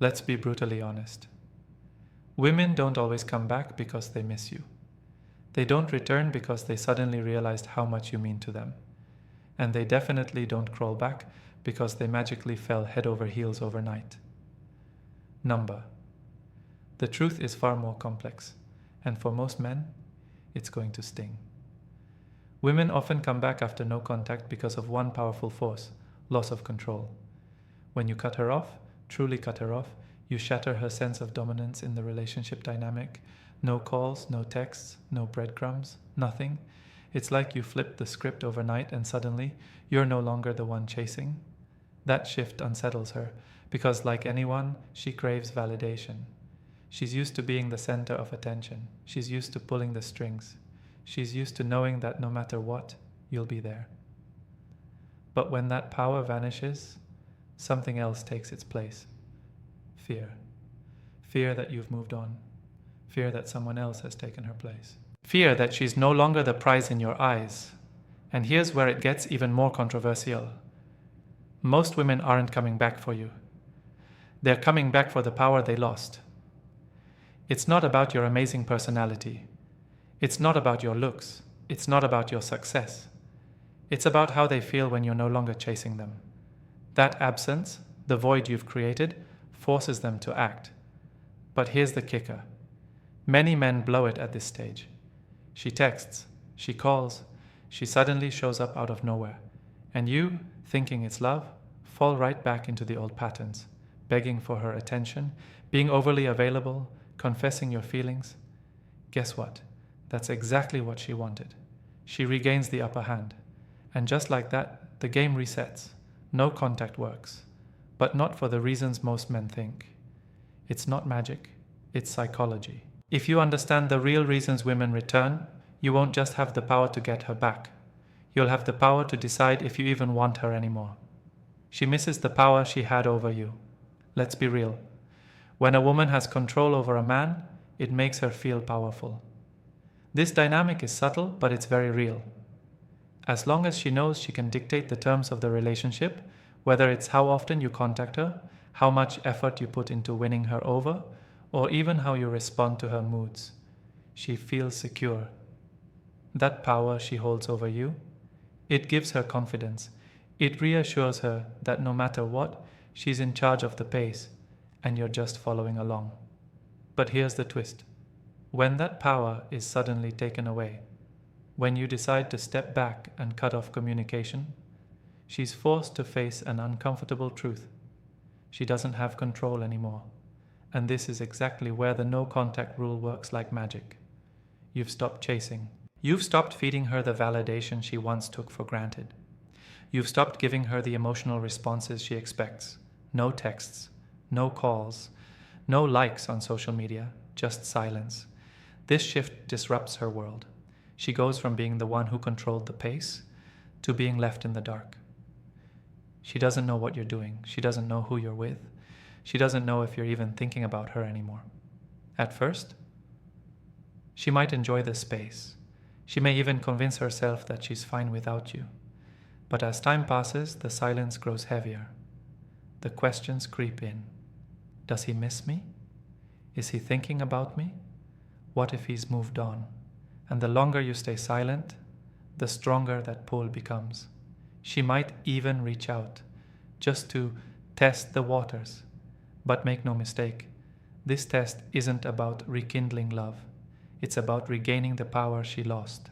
Let's be brutally honest. Women don't always come back because they miss you. They don't return because they suddenly realized how much you mean to them. And they definitely don't crawl back because they magically fell head over heels overnight. Number. The truth is far more complex, and for most men, it's going to sting. Women often come back after no contact because of one powerful force: loss of control. When you cut her off, truly cut her off, you shatter her sense of dominance in the relationship dynamic. No calls, no texts, no breadcrumbs, nothing. It's like you flipped the script overnight and suddenly you're no longer the one chasing. That shift unsettles her because, like anyone, she craves validation. She's used to being the center of attention. She's used to pulling the strings. She's used to knowing that no matter what, you'll be there. But when that power vanishes, something else takes its place. Fear. Fear that you've moved on. Fear that someone else has taken her place. Fear that she's no longer the prize in your eyes. And here's where it gets even more controversial. Most women aren't coming back for you. They're coming back for the power they lost. It's not about your amazing personality. It's not about your looks. It's not about your success. It's about how they feel when you're no longer chasing them. That absence, the void you've created, forces them to act. But here's the kicker. Many men blow it at this stage. She texts, she calls, she suddenly shows up out of nowhere. And you, thinking it's love, fall right back into the old patterns, begging for her attention, being overly available, confessing your feelings. Guess what? That's exactly what she wanted. She regains the upper hand. And just like that, the game resets. No contact works. But not for the reasons most men think. It's not magic, it's psychology. If you understand the real reasons women return, you won't just have the power to get her back. You'll have the power to decide if you even want her anymore. She misses the power she had over you. Let's be real. When a woman has control over a man, it makes her feel powerful. This dynamic is subtle, but it's very real. As long as she knows she can dictate the terms of the relationship, whether it's how often you contact her, how much effort you put into winning her over, or even how you respond to her moods, she feels secure. That power she holds over you, it gives her confidence. It reassures her that no matter what, she's in charge of the pace, and you're just following along. But here's the twist. When that power is suddenly taken away, when you decide to step back and cut off communication, she's forced to face an uncomfortable truth. She doesn't have control anymore. And this is exactly where the no contact rule works like magic. You've stopped chasing. You've stopped feeding her the validation she once took for granted. You've stopped giving her the emotional responses she expects. No texts, no calls, no likes on social media, just silence. This shift disrupts her world. She goes from being the one who controlled the pace to being left in the dark. She doesn't know what you're doing. She doesn't know who you're with. She doesn't know if you're even thinking about her anymore. At first, she might enjoy the space. She may even convince herself that she's fine without you. But as time passes, the silence grows heavier. The questions creep in. Does he miss me? Is he thinking about me? What if he's moved on? And the longer you stay silent, the stronger that pull becomes. She might even reach out, just to test the waters. But make no mistake, this test isn't about rekindling love. It's about regaining the power she lost.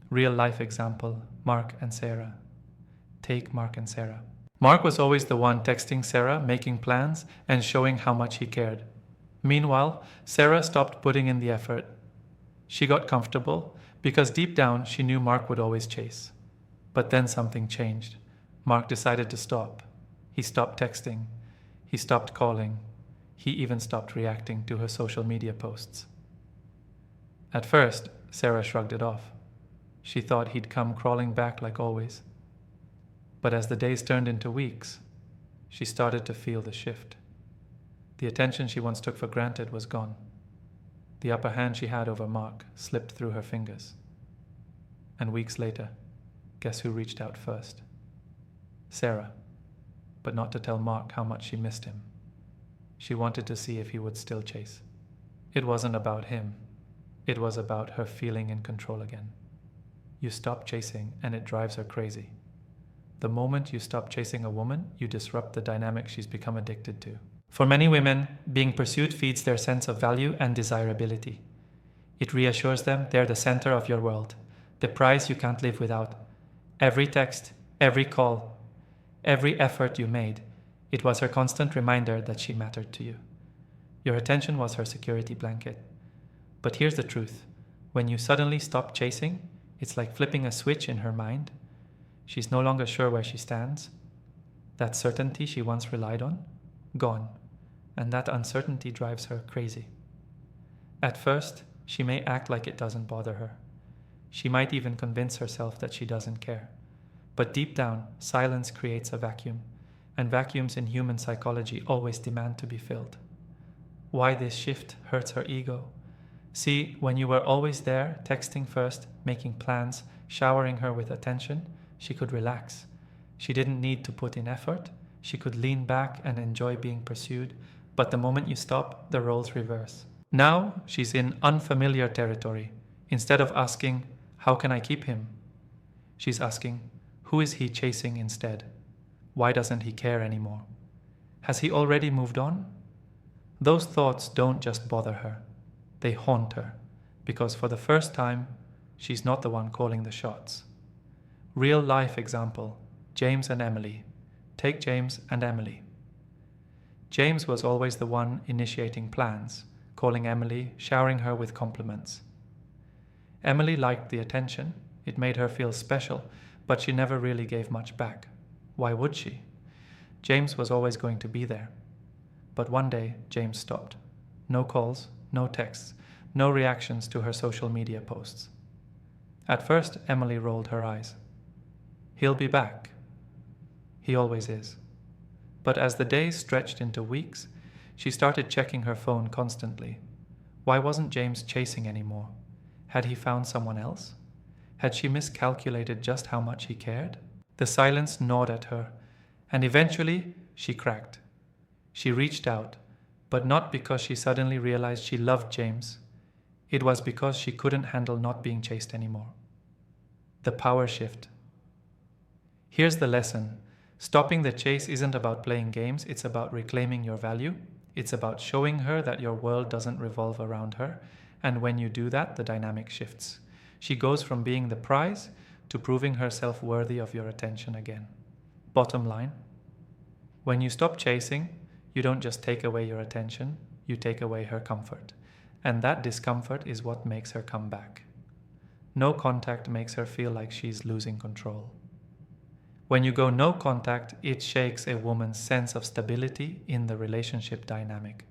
Real life example, Mark and Sarah. Take Mark and Sarah. Mark was always the one texting Sarah, making plans, and showing how much he cared. Meanwhile, Sarah stopped putting in the effort. She got comfortable because deep down she knew Mark would always chase. But then something changed. Mark decided to stop. He stopped texting. He stopped calling. He even stopped reacting to her social media posts. At first, Sarah shrugged it off. She thought he'd come crawling back like always. But as the days turned into weeks, she started to feel the shift. The attention she once took for granted was gone. The upper hand she had over Mark slipped through her fingers. And weeks later, guess who reached out first? Sarah, but not to tell Mark how much she missed him. She wanted to see if he would still chase. It wasn't about him. It was about her feeling in control again. You stop chasing and it drives her crazy. The moment you stop chasing a woman, you disrupt the dynamic she's become addicted to. For many women, being pursued feeds their sense of value and desirability. It reassures them they're the center of your world, the prize you can't live without. Every text, every call, every effort you made, it was her constant reminder that she mattered to you. Your attention was her security blanket. But here's the truth. When you suddenly stop chasing, it's like flipping a switch in her mind. She's no longer sure where she stands. That certainty she once relied on, gone. And that uncertainty drives her crazy. At first, she may act like it doesn't bother her. She might even convince herself that she doesn't care. But deep down, silence creates a vacuum, and vacuums in human psychology always demand to be filled. Why this shift hurts her ego? See, when you were always there, texting first, making plans, showering her with attention, she could relax. She didn't need to put in effort. She could lean back and enjoy being pursued. But the moment you stop, the roles reverse. Now she's in unfamiliar territory. Instead of asking, how can I keep him? She's asking, who is he chasing instead? Why doesn't he care anymore? Has he already moved on? Those thoughts don't just bother her. They haunt her, because for the first time, she's not the one calling the shots. Real life example, James and Emily. Take James and Emily. James was always the one initiating plans, calling Emily, showering her with compliments. Emily liked the attention. It made her feel special, but she never really gave much back. Why would she? James was always going to be there. But one day, James stopped. No calls, no texts, no reactions to her social media posts. At first, Emily rolled her eyes. He'll be back. He always is. But as the days stretched into weeks, she started checking her phone constantly. Why wasn't James chasing anymore? Had he found someone else? Had she miscalculated just how much he cared? The silence gnawed at her, and eventually she cracked. She reached out, but not because she suddenly realized she loved James. It was because she couldn't handle not being chased anymore. The power shift. Here's the lesson. Stopping the chase isn't about playing games, it's about reclaiming your value. It's about showing her that your world doesn't revolve around her, and when you do that, the dynamic shifts. She goes from being the prize to proving herself worthy of your attention again. Bottom line, when you stop chasing, you don't just take away your attention, you take away her comfort. And that discomfort is what makes her come back. No contact makes her feel like she's losing control. When you go no contact, it shakes a woman's sense of stability in the relationship dynamic.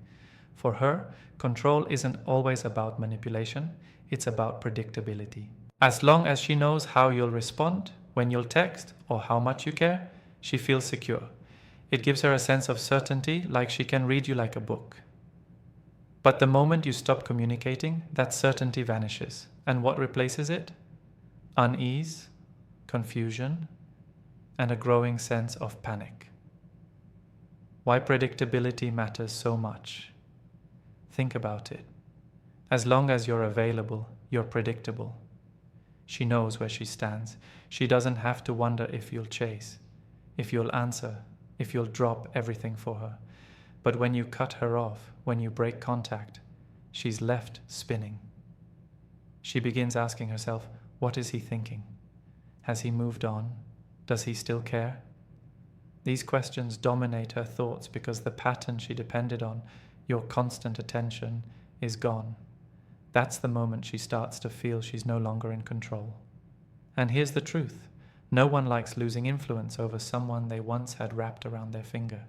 For her, control isn't always about manipulation, it's about predictability. As long as she knows how you'll respond, when you'll text, or how much you care, she feels secure. It gives her a sense of certainty, like she can read you like a book. But the moment you stop communicating, that certainty vanishes. And what replaces it? Unease, confusion, and a growing sense of panic. Why predictability matters so much. Think about it. As long as you're available, you're predictable. She knows where she stands. She doesn't have to wonder if you'll chase, if you'll answer, if you'll drop everything for her. But when you cut her off, when you break contact, she's left spinning. She begins asking herself, what is he thinking? Has he moved on? Does he still care? These questions dominate her thoughts because the pattern she depended on, your constant attention, is gone. That's the moment she starts to feel she's no longer in control. And here's the truth. No one likes losing influence over someone they once had wrapped around their finger.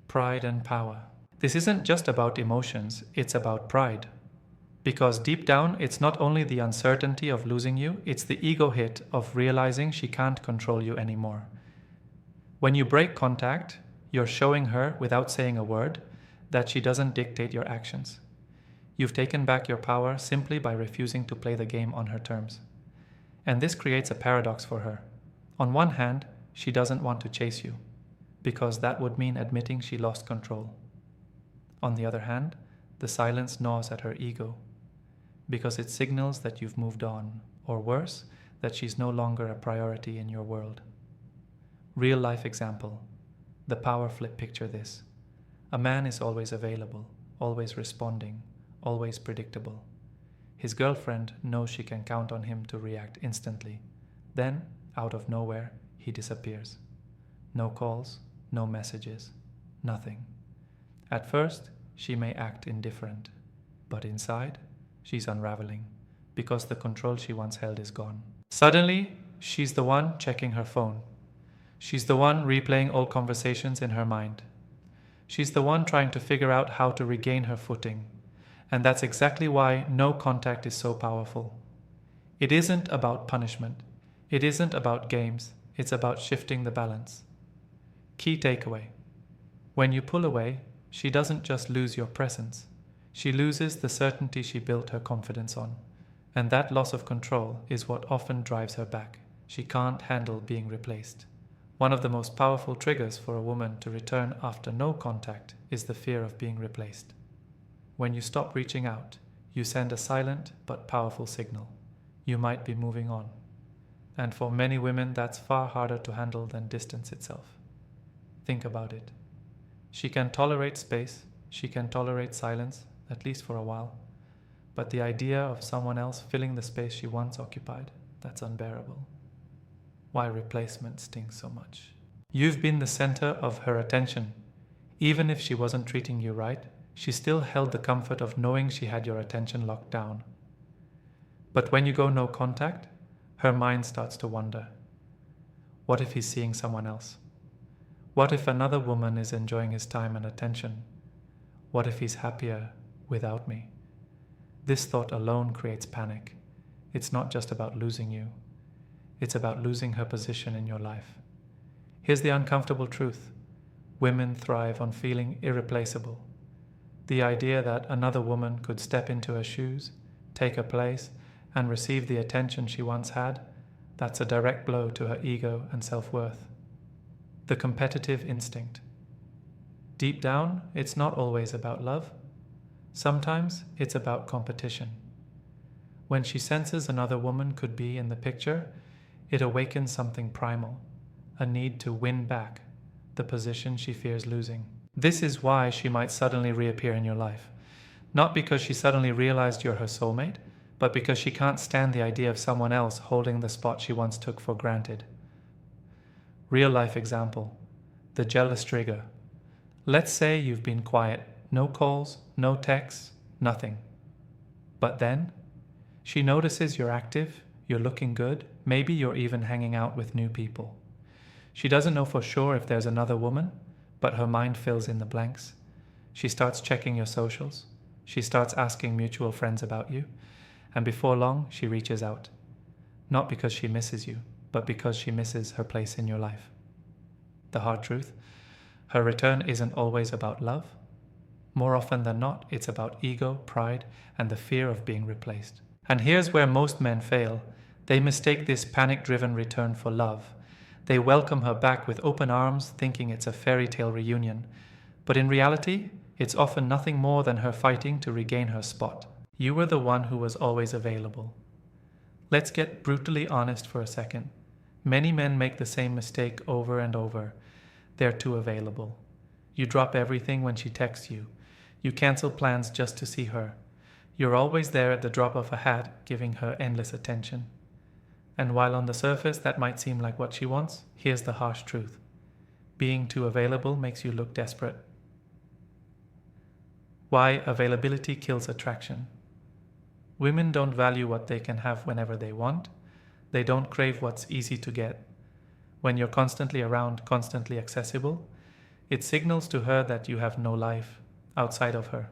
Pride and power. This isn't just about emotions, it's about pride. Because deep down, it's not only the uncertainty of losing you, it's the ego hit of realizing she can't control you anymore. When you break contact, you're showing her, without saying a word, that she doesn't dictate your actions. You've taken back your power simply by refusing to play the game on her terms. And this creates a paradox for her. On one hand, she doesn't want to chase you. because that would mean admitting she lost control. On the other hand, the silence gnaws at her ego, because it signals that you've moved on, or worse, that she's no longer a priority in your world. Real life example. The power flip. Picture this. A man is always available, always responding, always predictable. His girlfriend knows she can count on him to react instantly. Then, out of nowhere, he disappears. No calls, no messages, nothing. At first, she may act indifferent, but inside, she's unraveling because the control she once held is gone. Suddenly, she's the one checking her phone. She's the one replaying old conversations in her mind. She's the one trying to figure out how to regain her footing. And that's exactly why no contact is so powerful. It isn't about punishment. It isn't about games. It's about shifting the balance. Key takeaway. When you pull away, she doesn't just lose your presence. She loses the certainty she built her confidence on. And that loss of control is what often drives her back. She can't handle being replaced. One of the most powerful triggers for a woman to return after no contact is the fear of being replaced. When you stop reaching out, you send a silent but powerful signal. You might be moving on. And for many women, that's far harder to handle than distance itself. Think about it. She can tolerate space, she can tolerate silence, at least for a while. But the idea of someone else filling the space she once occupied, that's unbearable. Why replacement stings so much? You've been the center of her attention. Even if she wasn't treating you right, she still held the comfort of knowing she had your attention locked down. But when you go no contact, her mind starts to wonder. What if he's seeing someone else? What if another woman is enjoying his time and attention? What if he's happier without me? This thought alone creates panic. It's not just about losing you. It's about losing her position in your life. Here's the uncomfortable truth. Women thrive on feeling irreplaceable. The idea that another woman could step into her shoes, take her place, and receive the attention she once had, that's a direct blow to her ego and self-worth. The competitive instinct. Deep down, it's not always about love. Sometimes it's about competition. When she senses another woman could be in the picture, it awakens something primal, a need to win back the position she fears losing. This is why she might suddenly reappear in your life. Not because she suddenly realized you're her soulmate, but because she can't stand the idea of someone else holding the spot she once took for granted. Real life example, the jealous trigger. Let's say you've been quiet, no calls, no texts, nothing. But then, she notices you're active, you're looking good, maybe you're even hanging out with new people. She doesn't know for sure if there's another woman, but her mind fills in the blanks. She starts checking your socials. She starts asking mutual friends about you. And before long, she reaches out. Not because she misses you, but because she misses her place in your life. The hard truth, her return isn't always about love. More often than not, it's about ego, pride, and the fear of being replaced. And here's where most men fail. They mistake this panic-driven return for love. They welcome her back with open arms, thinking it's a fairy tale reunion. But in reality, it's often nothing more than her fighting to regain her spot. You were the one who was always available. Let's get brutally honest for a second. Many men make the same mistake over and over. They're too available. You drop everything when she texts you. You cancel plans just to see her. You're always there at the drop of a hat, giving her endless attention. And while on the surface that might seem like what she wants, here's the harsh truth. Being too available makes you look desperate. Why availability kills attraction. Women don't value what they can have whenever they want. They don't crave what's easy to get. When you're constantly around, constantly accessible, it signals to her that you have no life outside of her,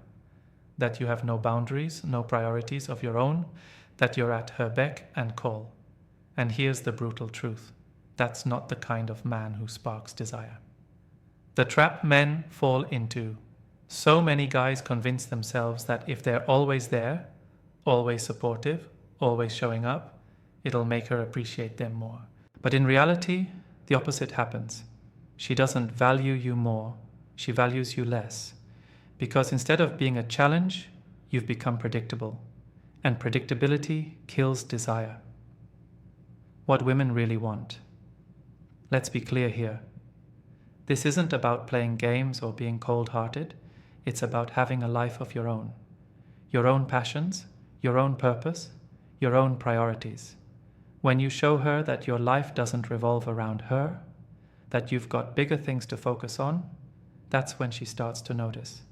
that you have no boundaries, no priorities of your own, that you're at her beck and call. And here's the brutal truth. That's not the kind of man who sparks desire. The trap men fall into. So many guys convince themselves that if they're always there, always supportive, always showing up, it'll make her appreciate them more. But in reality, the opposite happens. She doesn't value you more, she values you less. Because instead of being a challenge, you've become predictable. And predictability kills desire. What women really want. Let's be clear here. This isn't about playing games or being cold-hearted. It's about having a life of your own passions, your own purpose, your own priorities. When you show her that your life doesn't revolve around her, that you've got bigger things to focus on, that's when she starts to notice.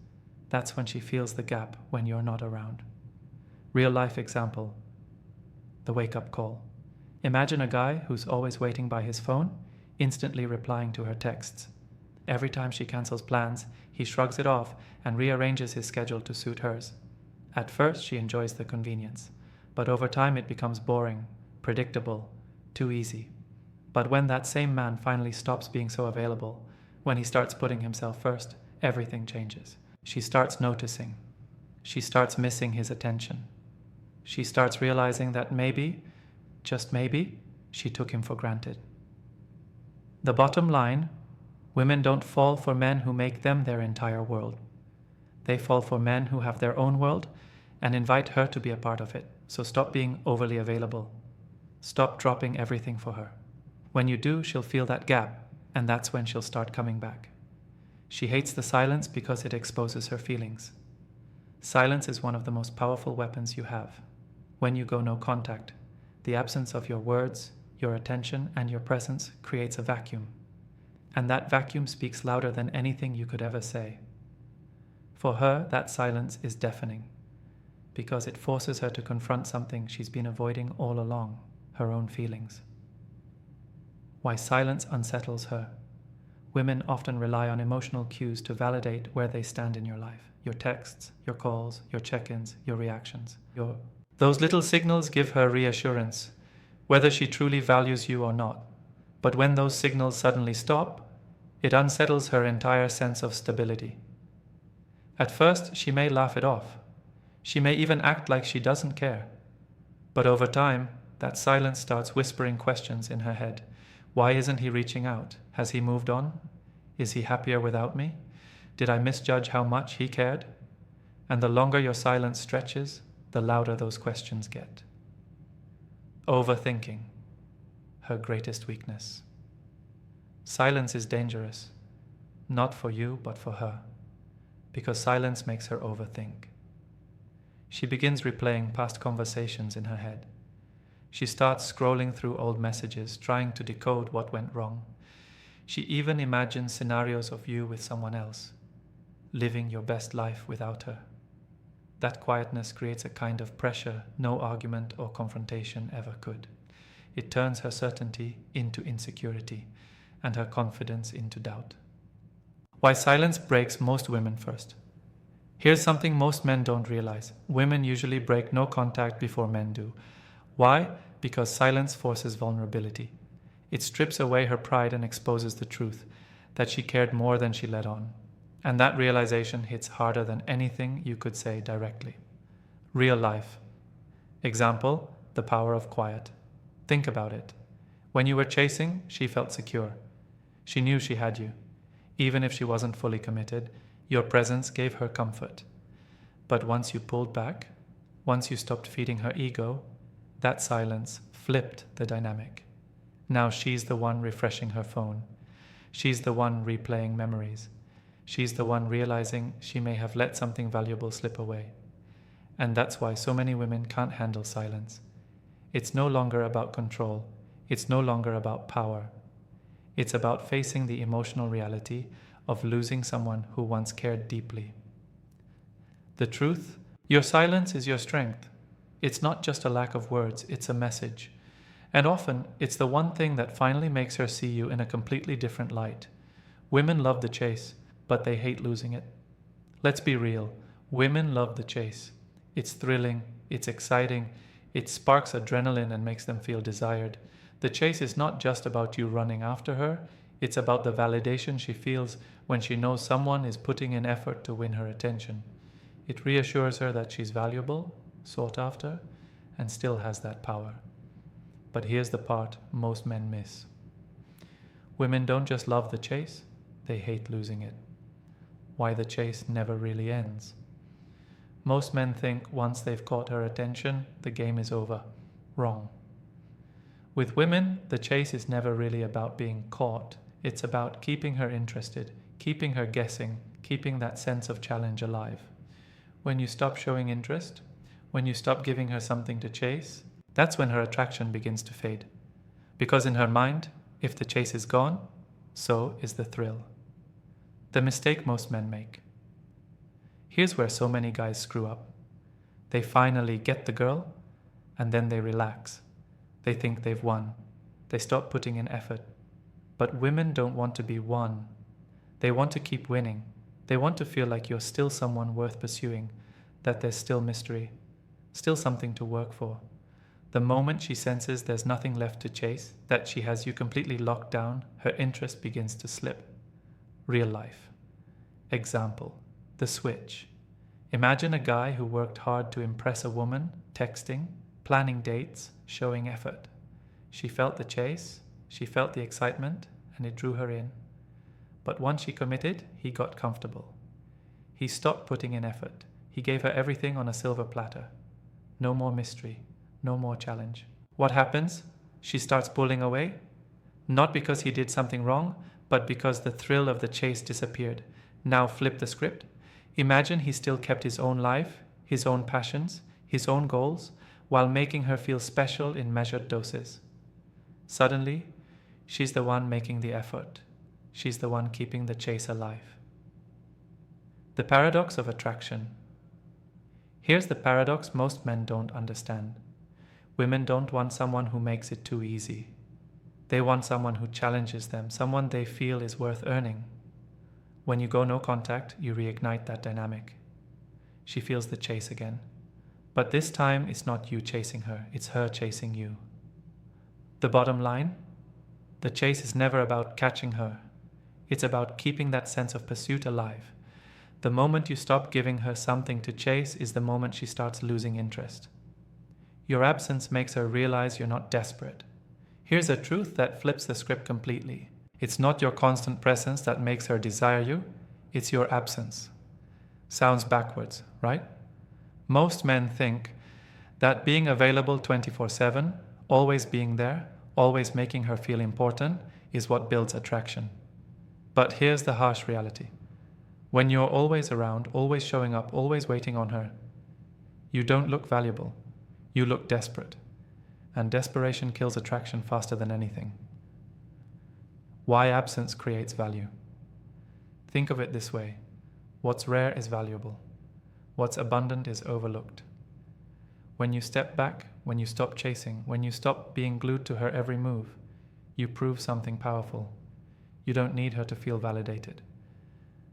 That's when she feels the gap when you're not around. Real life example, the wake-up call. Imagine a guy who's always waiting by his phone, instantly replying to her texts. Every time she cancels plans, he shrugs it off and rearranges his schedule to suit hers. At first, she enjoys the convenience, but over time it becomes boring, predictable, too easy. But when that same man finally stops being so available, when he starts putting himself first, everything changes. She starts noticing. She starts missing his attention. She starts realizing that maybe, just maybe, she took him for granted. The bottom line, women don't fall for men who make them their entire world. They fall for men who have their own world and invite her to be a part of it. So stop being overly available. Stop dropping everything for her. When you do, she'll feel that gap, and that's when she'll start coming back. She hates the silence because it exposes her feelings. Silence is one of the most powerful weapons you have. When you go no contact, the absence of your words, your attention, and your presence creates a vacuum. And that vacuum speaks louder than anything you could ever say. For her, that silence is deafening, because it forces her to confront something she's been avoiding all along, her own feelings. Why silence unsettles her. Women often rely on emotional cues to validate where they stand in your life. Your texts, your calls, your check-ins, your reactions. Those little signals give her reassurance, whether she truly values you or not. But when those signals suddenly stop, it unsettles her entire sense of stability. At first, she may laugh it off. She may even act like she doesn't care. But over time, that silence starts whispering questions in her head. Why isn't he reaching out? Has he moved on? Is he happier without me? Did I misjudge how much he cared? And the longer your silence stretches, the louder those questions get. Overthinking, her greatest weakness. Silence is dangerous, not for you, but for her, because silence makes her overthink. She begins replaying past conversations in her head. She starts scrolling through old messages, trying to decode what went wrong. She even imagines scenarios of you with someone else, living your best life without her. That quietness creates a kind of pressure no argument or confrontation ever could. It turns her certainty into insecurity and her confidence into doubt. Why silence breaks most women first. Here's something most men don't realize. Women usually break no contact before men do. Why? Because silence forces vulnerability. It strips away her pride and exposes the truth, that she cared more than she let on. And that realization hits harder than anything you could say directly. Real life. Example, the power of quiet. Think about it. When you were chasing, she felt secure. She knew she had you. Even if she wasn't fully committed, your presence gave her comfort. But once you pulled back, once you stopped feeding her ego, that silence flipped the dynamic. Now she's the one refreshing her phone. She's the one replaying memories. She's the one realizing she may have let something valuable slip away. And that's why so many women can't handle silence. It's no longer about control. It's no longer about power. It's about facing the emotional reality of losing someone who once cared deeply. The truth, your silence is your strength. It's not just a lack of words, it's a message. And often, it's the one thing that finally makes her see you in a completely different light. Women love the chase, but they hate losing it. Let's be real, women love the chase. It's thrilling, it's exciting, it sparks adrenaline and makes them feel desired. The chase is not just about you running after her, it's about the validation she feels when she knows someone is putting in effort to win her attention. It reassures her that she's valuable, sought after, and still has that power. But here's the part most men miss. Women don't just love the chase, they hate losing it. Why the chase never really ends. Most men think once they've caught her attention, the game is over. Wrong. With women, the chase is never really about being caught. It's about keeping her interested, keeping her guessing, keeping that sense of challenge alive. When you stop showing interest, when you stop giving her something to chase, that's when her attraction begins to fade. Because in her mind, if the chase is gone, so is the thrill. The mistake most men make. Here's where so many guys screw up. They finally get the girl, and then they relax. They think they've won. They stop putting in effort. But women don't want to be won. They want to keep winning. They want to feel like you're still someone worth pursuing, that there's still mystery, still something to work for. The moment she senses there's nothing left to chase, that she has you completely locked down, her interest begins to slip. Real life. Example, the switch. Imagine a guy who worked hard to impress a woman, texting, planning dates, showing effort. She felt the chase, she felt the excitement, and it drew her in. But once she committed, he got comfortable. He stopped putting in effort. He gave her everything on a silver platter. No more mystery. No more challenge. What happens? She starts pulling away. Not because he did something wrong, but because the thrill of the chase disappeared. Now flip the script. Imagine he still kept his own life, his own passions, his own goals, while making her feel special in measured doses. Suddenly, she's the one making the effort. She's the one keeping the chase alive. The paradox of attraction. Here's the paradox most men don't understand. Women don't want someone who makes it too easy. They want someone who challenges them, someone they feel is worth earning. When you go no contact, you reignite that dynamic. She feels the chase again. But this time, it's not you chasing her, it's her chasing you. The bottom line? The chase is never about catching her. It's about keeping that sense of pursuit alive. The moment you stop giving her something to chase is the moment she starts losing interest. Your absence makes her realize you're not desperate. Here's a truth that flips the script completely. It's not your constant presence that makes her desire you, it's your absence. Sounds backwards, right? Most men think that being available 24/7, always being there, always making her feel important, is what builds attraction. But here's the harsh reality. When you're always around, always showing up, always waiting on her, you don't look valuable. You look desperate. And desperation kills attraction faster than anything. Why absence creates value. Think of it this way. What's rare is valuable. What's abundant is overlooked. When you step back, when you stop chasing, when you stop being glued to her every move, you prove something powerful. You don't need her to feel validated.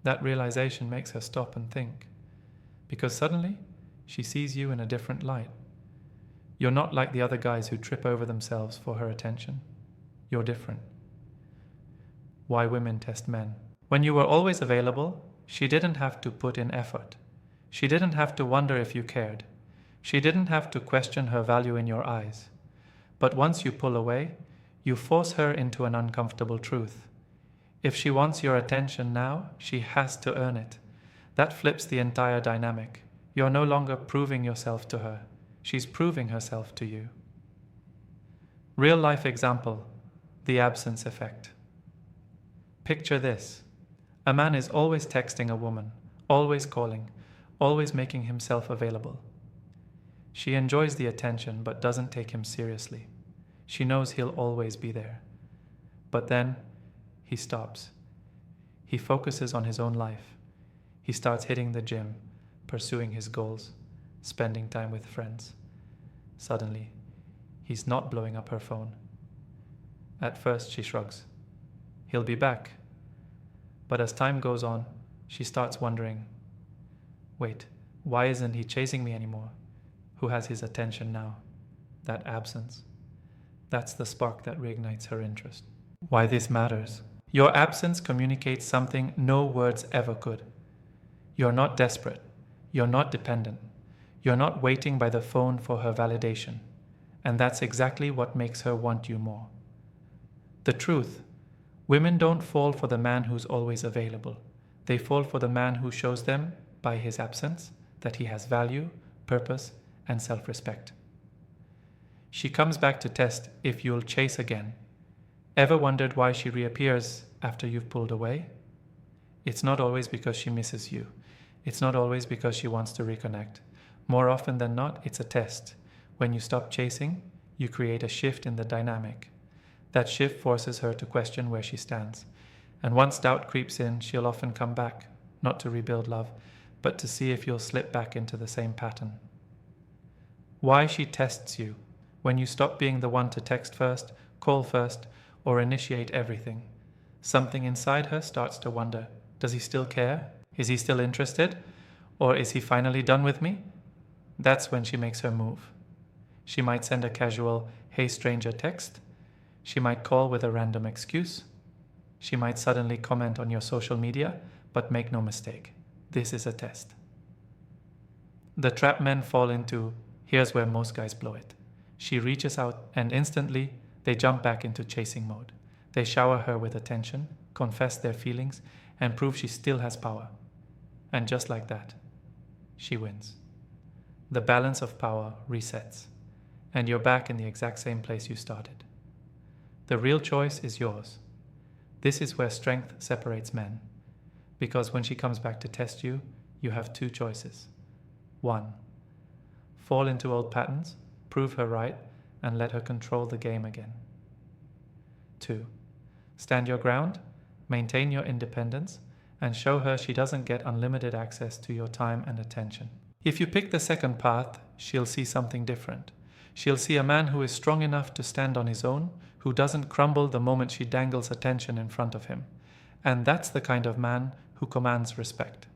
That realization makes her stop and think. Because suddenly, she sees you in a different light. You're not like the other guys who trip over themselves for her attention. You're different. Why women test men. When you were always available, she didn't have to put in effort. She didn't have to wonder if you cared. She didn't have to question her value in your eyes. But once you pull away, you force her into an uncomfortable truth. If she wants your attention now, she has to earn it. That flips the entire dynamic. You're no longer proving yourself to her. She's proving herself to you. Real life example, the absence effect. Picture this. A man is always texting a woman, always calling, always making himself available. She enjoys the attention but doesn't take him seriously. She knows he'll always be there. But then, he stops. He focuses on his own life. He starts hitting the gym, pursuing his goals, spending time with friends. Suddenly, he's not blowing up her phone. At first, she shrugs. He'll be back. But as time goes on, she starts wondering, wait, why isn't he chasing me anymore? Who has his attention now? That absence. That's the spark that reignites her interest. Why this matters. Your absence communicates something no words ever could. You're not desperate. You're not dependent. You're not waiting by the phone for her validation. And that's exactly what makes her want you more. The truth, Women don't fall for the man who's always available. They fall for the man who shows them, by his absence, that he has value, purpose, and self-respect. She comes back to test if you'll chase again. Ever wondered why she reappears after you've pulled away? It's not always because she misses you. It's not always because she wants to reconnect. More often than not, it's a test. When you stop chasing, you create a shift in the dynamic. That shift forces her to question where she stands. And once doubt creeps in, she'll often come back, not to rebuild love, but to see if you'll slip back into the same pattern. Why she tests you: when you stop being the one to text first, call first, or initiate everything. Something inside her starts to wonder, does he still care? Is he still interested? Or is he finally done with me? That's when she makes her move. She might send a casual, "Hey stranger" text. She might call with a random excuse. She might suddenly comment on your social media, but make no mistake, this is a test. The trap men fall into, here's where most guys blow it. She reaches out and instantly they jump back into chasing mode. They shower her with attention, confess their feelings, and prove she still has power. And just like that, she wins. The balance of power resets, and you're back in the exact same place you started. The real choice is yours. This is where strength separates men, because when she comes back to test you, you have two choices. 1. Fall into old patterns, prove her right, and let her control the game again. 2. Stand your ground, maintain your independence, and show her she doesn't get unlimited access to your time and attention. If you pick the second path, she'll see something different. She'll see a man who is strong enough to stand on his own, who doesn't crumble the moment she dangles attention in front of him. And that's the kind of man who commands respect.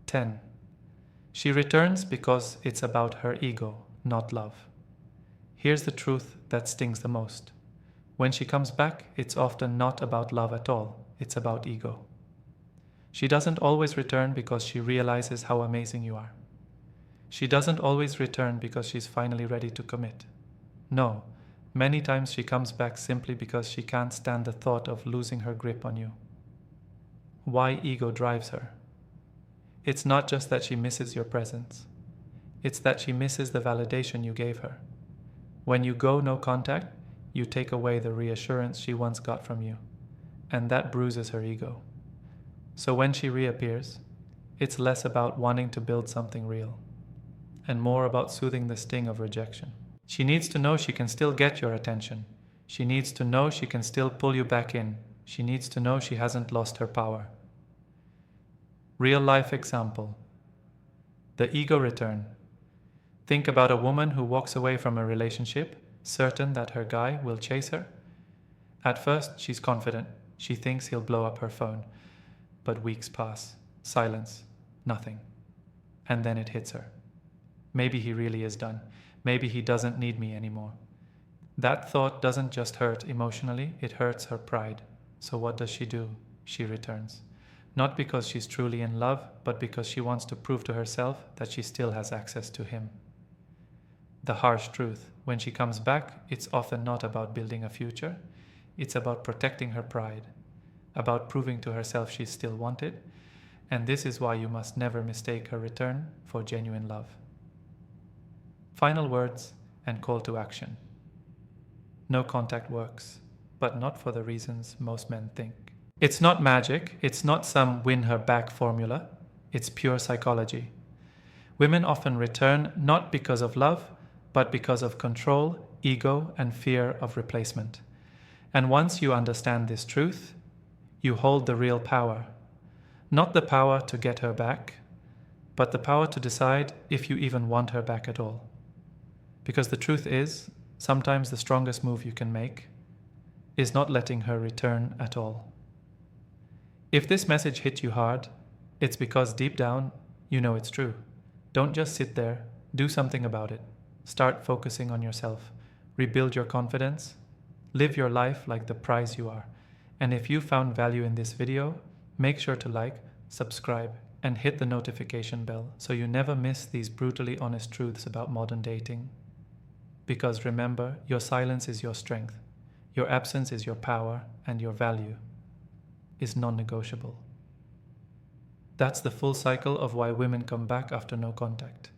10. She returns because it's about her ego, not love. Here's the truth that stings the most. When she comes back, it's often not about love at all. It's about ego. She doesn't always return because she realizes how amazing you are. She doesn't always return because she's finally ready to commit. No, many times she comes back simply because she can't stand the thought of losing her grip on you. Why ego drives her? It's not just that she misses your presence. It's that she misses the validation you gave her. When you go no contact, you take away the reassurance she once got from you, and that bruises her ego. So when she reappears, it's less about wanting to build something real, and more about soothing the sting of rejection. She needs to know she can still get your attention. She needs to know she can still pull you back in. She needs to know she hasn't lost her power. Real life example. The ego return. Think about a woman who walks away from a relationship, certain that her guy will chase her. At first, she's confident. She thinks he'll blow up her phone. But weeks pass. Silence. Nothing. And then it hits her. Maybe he really is done. Maybe he doesn't need me anymore. That thought doesn't just hurt emotionally, it hurts her pride. So what does she do? She returns. Not because she's truly in love, but because she wants to prove to herself that she still has access to him. The harsh truth, when she comes back, it's often not about building a future. It's about protecting her pride, about proving to herself she's still wanted. And this is why you must never mistake her return for genuine love. Final words and call to action. No contact works, but not for the reasons most men think. It's not magic, it's not some win her back formula, it's pure psychology. Women often return not because of love, but because of control, ego, and fear of replacement. And once you understand this truth, you hold the real power. Not the power to get her back, but the power to decide if you even want her back at all. Because the truth is, sometimes the strongest move you can make is not letting her return at all. If this message hit you hard, it's because deep down, you know it's true. Don't just sit there, do something about it. Start focusing on yourself. Rebuild your confidence. Live your life like the prize you are. And if you found value in this video, make sure to like, subscribe, and hit the notification bell so you never miss these brutally honest truths about modern dating. Because remember, your silence is your strength. Your absence is your power, and your value is non-negotiable. That's the full cycle of why women come back after no contact.